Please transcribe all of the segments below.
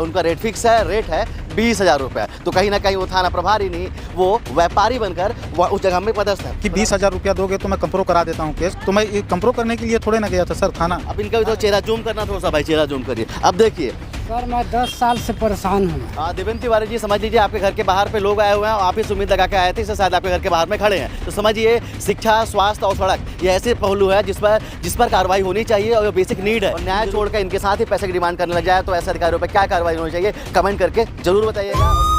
उनका rate fix है, rate है 20,000 रुपये। तो कहीं ना कहीं वो थाना प्रभारी नहीं, वो व्यापारी बनकर उस जगह में पदस्थ है कि 20,000 रुपया दोगे तो मैं कंप्रो करा देता हूँ केस। तो मैं कंप्रो करने के लिए थोड़े ना गया था सर थाना। अब इनका भी तो चेहरा जूम करना, थोड़ा सा भाई चेहरा जूम करिए। अब देखिए सर मैं 10 साल से परेशान हूँ। देवेंद्र तिवारी जी, समझ लीजिए आपके घर के बाहर पे लोग आए हुए हैं और आप इस उम्मीद लगा के आए थे इससे शायद आपके घर के बाहर में खड़े हैं। तो समझिए शिक्षा, स्वास्थ्य और सड़क, ये ऐसे पहलू है जिस पर कार्रवाई होनी चाहिए और बेसिक नीड है। और न्याय छोड़कर इनके साथ ही पैसे की डिमांड करने लग जाए तो ऐसे अधिकारियों पर क्या कार्रवाई होनी चाहिए, कमेंट करके जरूर बताइएगा।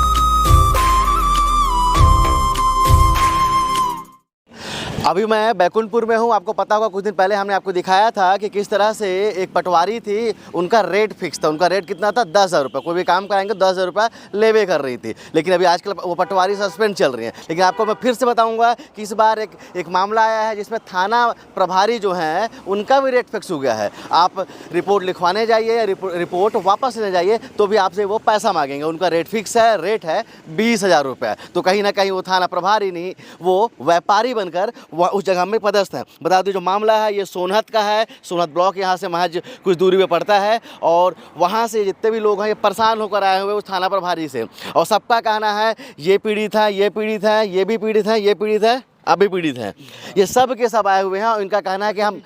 अभी मैं बैकुंठपुर में हूँ। आपको पता होगा कुछ दिन पहले हमने आपको दिखाया था कि किस तरह से एक पटवारी थी, उनका रेट फिक्स था। उनका रेट कितना था? 10,000 रुपये। कोई भी काम कराएंगे 10,000 रुपये लेवे कर रही थी। लेकिन अभी आजकल वो पटवारी सस्पेंड चल रही हैं। लेकिन आपको मैं फिर से बताऊंगा कि इस बार एक मामला आया है जिसमें थाना प्रभारी जो हैं उनका भी रेट फिक्स हो गया है। आप रिपोर्ट लिखवाने जाइए या रिपोर्ट वापस ले जाइए तो भी आपसे वो पैसा मांगेंगे। उनका रेट फिक्स है, रेट है 20,000 रुपये। तो कहीं ना कहीं वो थाना प्रभारी नहीं, वो व्यापारी बनकर वह उस जगह में पदस्थ है। बता दें जो मामला है ये सोनहत का है। सोनहत ब्लॉक यहाँ से महज कुछ दूरी पे पड़ता है और वहाँ से जितने भी लोग हैं ये परेशान होकर आए हुए उस थाना प्रभारी से। और सबका कहना है ये पीड़ित है, ये पीड़ित है, ये भी पीड़ित है, ये पीड़ित है, अभी पीड़ित हैं। ये सब के सब आए हुए हैं और इनका कहना है कि हम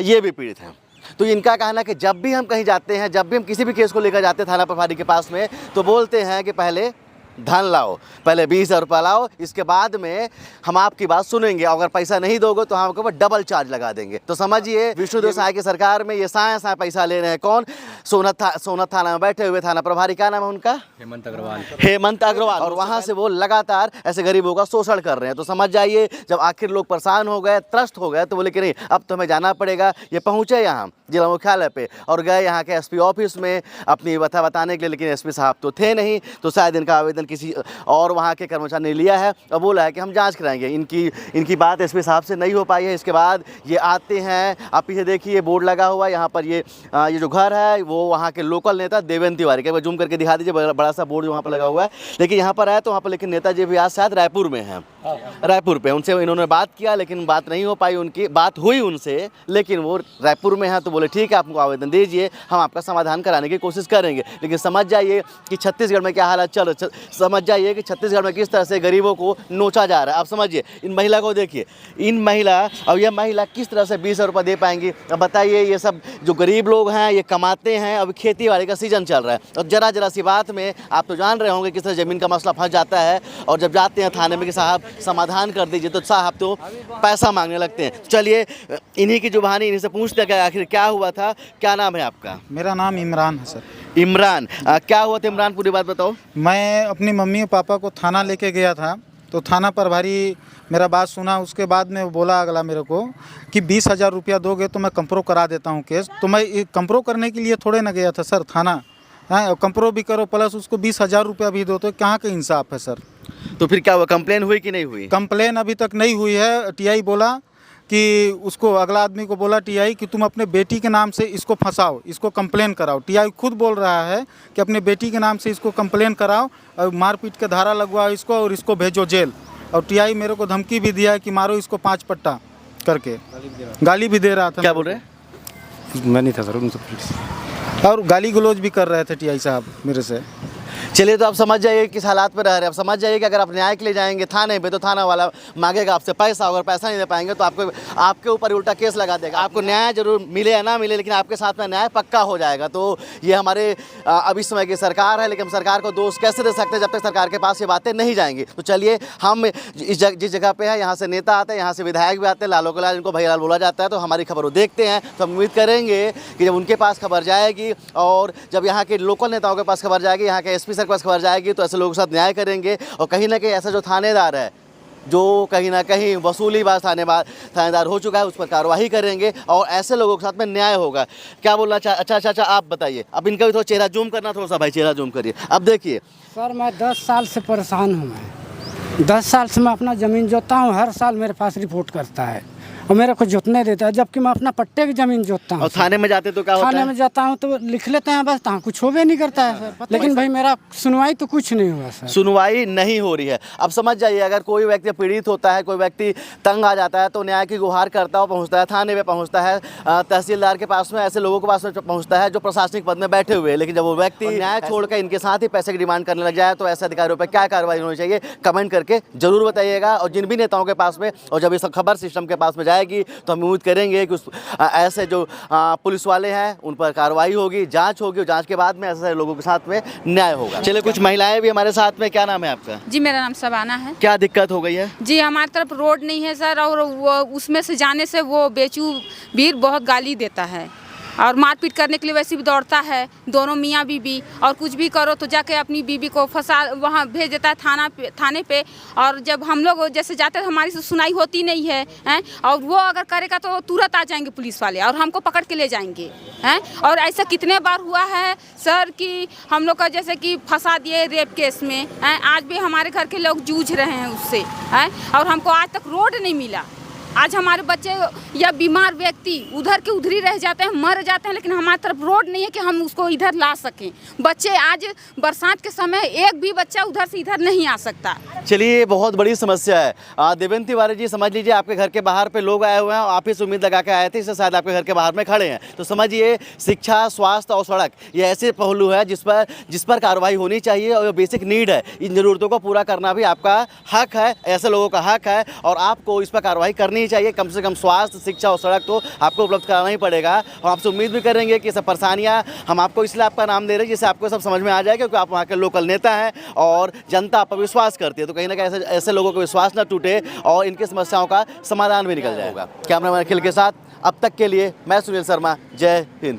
ये भी पीड़ित हैं। तो इनका कहना है कि जब भी हम कहीं जाते हैं, जब भी हम किसी भी केस को लेकर जाते हैं थाना प्रभारी के पास में, तो बोलते हैं कि पहले धन लाओ, पहले 20,000 रुपये लाओ, इसके बाद में हम आपकी बात सुनेंगे। अगर पैसा नहीं दोगे तो हम आपके ऊपर डबल चार्ज लगा देंगे। तो समझिए विष्णुदेव साय की सरकार में ये साया पैसा ले रहे हैं। कौन? सोनहत थाना में बैठे हुए थाना प्रभारी, क्या नाम है उनका? हेमंत अग्रवाल। और वहाँ से वो लगातार ऐसे गरीबों का शोषण कर रहे हैं। तो समझ जाइए जब आखिर लोग परेशान हो गए, त्रस्त हो गए, तो बोले कि नहीं अब तो हमें जाना पड़ेगा। ये पहुँचे यहाँ जिला मुख्यालय पे और गए यहाँ के एसपी ऑफिस में अपनी व्यथा बताने के लिए, लेकिन एसपी साहब तो थे नहीं। तो शायद इनका आवेदन किसी और वहाँ के कर्मचारी ने लिया है और बोला है कि हम जांच कराएंगे। इनकी बात एसपी साहब से नहीं हो पाई है। इसके बाद ये आते हैं, आप पीछे देखिए बोर्ड लगा हुआ है यहाँ पर। ये जो घर है वो वहाँ के लोकल नेता देवेंद्र तिवारी का, जूम करके दिखा दीजिए, बड़ा सा बोर्ड वहाँ पर लगा हुआ है। लेकिन यहाँ पर आए तो वहाँ पर लेकिन नेताजी भी आज शायद रायपुर में हैं, रायपुर पे। उनसे इन्होंने बात किया लेकिन बात नहीं हो पाई, उनकी बात हुई उनसे लेकिन वो रायपुर में हैं। तो बोले ठीक है आपको आवेदन दीजिए, हम आपका समाधान कराने की कोशिश करेंगे। लेकिन समझ जाइए कि छत्तीसगढ़ में क्या हालत चल, समझ जाइए कि छत्तीसगढ़ में किस तरह से गरीबों को नोचा जा रहा है। आप समझिए इन महिला को देखिए, इन महिला और यह महिला किस तरह से 20,000 रुपये दे पाएंगी। अब बताइए ये सब जो गरीब लोग हैं ये कमाते हैं। अब खेती बाड़ी का सीजन चल रहा है और जरा सी बात में आप तो जान रहे होंगे किस तरह ज़मीन का मसला फंस जाता है। और जब जाते हैं थाने में कि साहब समाधान कर दीजिए तो साहब तो पैसा मांगने लगते हैं। चलिए इन्हीं की जुबानी इन्हीं से पूछते हैं कि आखिर क्या हुआ था। क्या नाम है आपका? मेरा नाम इमरान है सर। इमरान, क्या हुआ था इमरान, पूरी बात बताओ। मैं अपनी मम्मी और पापा को थाना लेके गया था तो थाना प्रभारी मेरा बात सुना। उसके बाद में बोला अगला मेरे को कि 20,000 रुपया दोगे तो मैं कंप्रो करा देता हूँ केस। तो मैं कंप्रो करने के लिए थोड़े ना गया था सर थाना। हाँ, कंप्रो भी करो प्लस उसको 20,000 रुपया भी दो, तो कहाँ का इंसाफ है सर? तो फिर क्या हुआ, कंप्लेन हुई कि नहीं हुई? कंप्लेन अभी तक नहीं हुई है। टीआई बोला कि उसको, अगला आदमी को बोला टीआई कि तुम अपने बेटी के नाम से इसको फंसाओ, इसको कंप्लेन कराओ। टीआई खुद बोल रहा है कि अपने बेटी के नाम से इसको कंप्लेन कराओ और मारपीट का धारा लगवाओ इसको और इसको भेजो जेल। और टीआई मेरे को धमकी भी दिया है कि मारो इसको 5 पट्टा करके, गाली भी दे रहा था। क्या बोल रहे? मैं नहीं था सर, और गाली गलौज भी कर रहे थे टीआई साहब मेरे से। चलिए तो आप समझ जाइए किस हालात में रह रहे हैं। आप समझ जाइए कि अगर आप न्याय के लिए जाएंगे थाने पे तो थाना वाला मांगेगा आपसे पैसा। अगर पैसा नहीं दे पाएंगे तो आपके ऊपर उल्टा केस लगा देगा। आपको न्याय जरूर मिले या ना मिले लेकिन आपके साथ में न्याय पक्का हो जाएगा। तो ये हमारे अब इस समय की सरकार है, लेकिन हम सरकार को दोष कैसे दे सकते हैं जब तक सरकार के पास ये बातें नहीं जाएंगी। तो चलिए हम जिस जगह पे है यहाँ से नेता आते हैं, यहाँ से विधायक भी आते हैं, लालो के लाल इनको भैया लाल बोला जाता है। तो हमारी खबर वो देखते हैं तो हम उम्मीद करेंगे कि जब उनके पास खबर जाएगी और जब यहाँ के लोकल नेताओं के पास खबर जाएगी, यहाँ के एसपी सर के पास खबर जाएगी तो ऐसे लोगों के साथ न्याय करेंगे। और कहीं ना कहीं ऐसा जो थानेदार है जो कहीं ना कहीं वसूलीबाज थानेदार हो चुका है उस पर कार्रवाई करेंगे और ऐसे लोगों के साथ में न्याय होगा। क्या बोलना अच्छा आप बताइए। अब इनका भी थोड़ा चेहरा जूम करना, थोड़ा सा भाई चेहरा जूम करिए। अब देखिए सर मैं 10 साल से परेशान हूँ। मैं 10 साल से मैं अपना ज़मीन जोतता हूँ, हर साल मेरे पास रिपोर्ट करता है और मेरे को जोतने देता है, जबकि मैं अपना पट्टे की ज़मीन जोतता हूँ। और थाने में जाते तो क्या होता थाने है? में जाता हूँ तो लिख लेते हैं बस, तहाँ कुछ होबे नहीं करता है सर। लेकिन भाई मेरा सुनवाई तो कुछ नहीं हुआ सर। सुनवाई नहीं हो रही है। अब समझ जाइए, अगर कोई व्यक्ति पीड़ित होता है, कोई व्यक्ति तंग आ जाता है तो न्याय की गुहार करता हुआ पहुंचता है, थाने में पहुंचता है, तहसीलदार के पास में, ऐसे लोगों के पास में पहुंचता है जो प्रशासनिक पद में बैठे हुए हैं। लेकिन जब वो व्यक्ति न्याय छोड़कर इनके साथ ही पैसे की डिमांड करने लग जाए तो ऐसे अधिकारियों पर क्या कार्रवाई होनी चाहिए, कमेंट करके जरूर बताइएगा। और जिन भी नेताओं के पास में, और जब इस खबर सिस्टम के पास में जाएगी तो हम उम्मीद करेंगे कि ऐसे जो पुलिस वाले हैं उन पर कार्रवाई होगी, जांच होगी, और जांच के बाद में ऐसे लोगों के साथ में न्याय होगा। चलिए, कुछ महिलाएं भी हमारे साथ में। क्या नाम है आपका? जी, मेरा नाम शबाना है। क्या दिक्कत हो गई है? जी, हमारी तरफ रोड नहीं है सर, और वो उसमें से जाने से वो बेचू वीर बहुत गाली देता है और मारपीट करने के लिए वैसे भी दौड़ता है। दोनों मियाँ बीबी, और कुछ भी करो तो जाके अपनी बीबी को फंसा वहाँ भेज देता है थाने पे। और जब हम लोग जैसे जाते हैं हमारी सुनाई होती नहीं है, हैं? और वो अगर करेगा तो तुरंत आ जाएंगे पुलिस वाले और हमको पकड़ के ले जाएंगे, हैं? और ऐसा कितने बार हुआ है सर कि हम लोग का जैसे कि फंसा दिए रेप केस में, हैं? आज भी हमारे घर के लोग जूझ रहे हैं उससे, हैं? और हमको आज तक रोड नहीं मिला। आज हमारे बच्चे या बीमार व्यक्ति उधर के उधर ही रह जाते हैं, मर जाते हैं, लेकिन हमारी तरफ रोड नहीं है कि हम उसको इधर ला सकें। बच्चे आज बरसात के समय एक भी बच्चा उधर से इधर नहीं आ सकता। चलिए, ये बहुत बड़ी समस्या है। देवेंद्र तिवारी जी, समझ लीजिए आपके घर के बाहर पे लोग आए हुए हैं और आप इस उम्मीद लगा के आए थे, इससे शायद आपके घर के बाहर में खड़े हैं। तो समझिए, शिक्षा, स्वास्थ्य और सड़क ये ऐसे पहलू है जिस पर कार्रवाई होनी चाहिए, और ये बेसिक नीड है। इन ज़रूरतों को पूरा करना भी आपका हक है, ऐसे लोगों का हक है, और आपको इस पर कार्रवाई करनी चाहिए। कम से कम स्वास्थ्य, शिक्षा और सड़क तो आपको उपलब्ध कराना ही पड़ेगा। और आपसे उम्मीद भी करेंगे कि सब परेशानियां हम आपको इसलिए आपका नाम दे रहे हैं जिससे आपको सब समझ में आ जाए, क्योंकि आप वहाँ के लोकल नेता हैं और जनता आप पर विश्वास करती है। तो कहीं ना कहीं ऐसे लोगों को विश्वास न टूटे और इनकी समस्याओं का समाधान भी निकल जाएगा। कैमरामैन अखिल के साथ अब तक के लिए मैं सुनील शर्मा। जय हिंद।